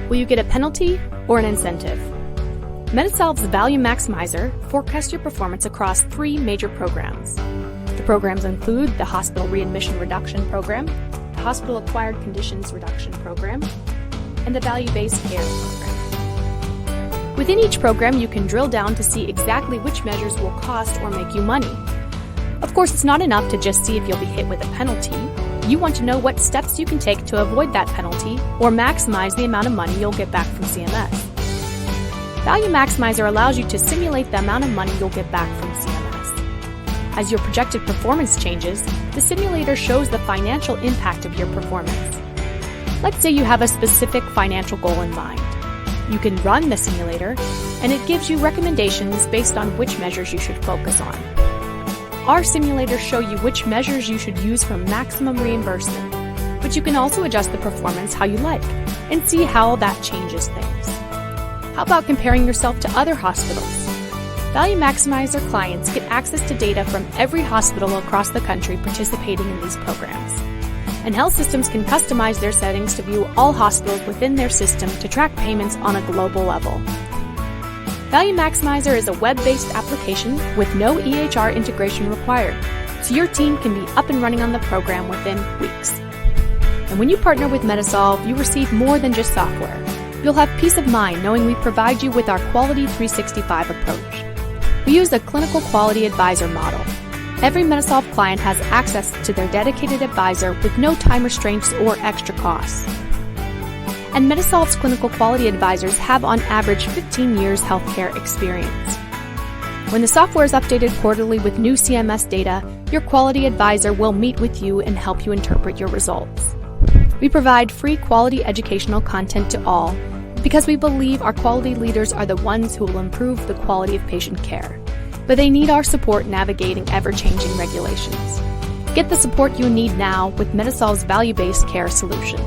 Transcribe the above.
Will you get a penalty or an incentive? Medisolv's Value Maximizer forecasts your performance across 3 major programs. The programs include the Hospital Readmission Reduction Program, the Hospital Acquired Conditions Reduction Program, and the Value-Based Care Program. Within each program, you can drill down to see exactly which measures will cost or make you money. Of course, it's not enough to just see if you'll be hit with a penalty. You want to know what steps you can take to avoid that penalty or maximize the amount of money you'll get back from CMS. Value Maximizer allows you to simulate the amount of money you'll get back from CMS. As your projected performance changes, the simulator shows the financial impact of your performance. Let's say you have a specific financial goal in mind. You can run the simulator, and it gives you recommendations based on which measures you should focus on. Our simulators show you which measures you should use for maximum reimbursement, but you can also adjust the performance how you like and see how that changes things. How about comparing yourself to other hospitals? Value Maximizer clients get access to data from every hospital across the country participating in these programs. And health systems can customize their settings to view all hospitals within their system to track payments on a global level. Value Maximizer is a web-based application with no EHR integration required, so your team can be up and running on the program within weeks. And when you partner with Medisolv, you receive more than just software. You'll have peace of mind knowing we provide you with our Quality 365 approach. We use a clinical quality advisor model. Every Medisolv client has access to their dedicated advisor with no time restraints or extra costs. And Medisolv's clinical quality advisors have on average 15 years healthcare experience. When the software is updated quarterly with new CMS data, your quality advisor will meet with you and help you interpret your results. We provide free quality educational content to all because we believe our quality leaders are the ones who will improve the quality of patient care, but they need our support navigating ever-changing regulations. Get the support you need now with Medisolv's value-based care solution.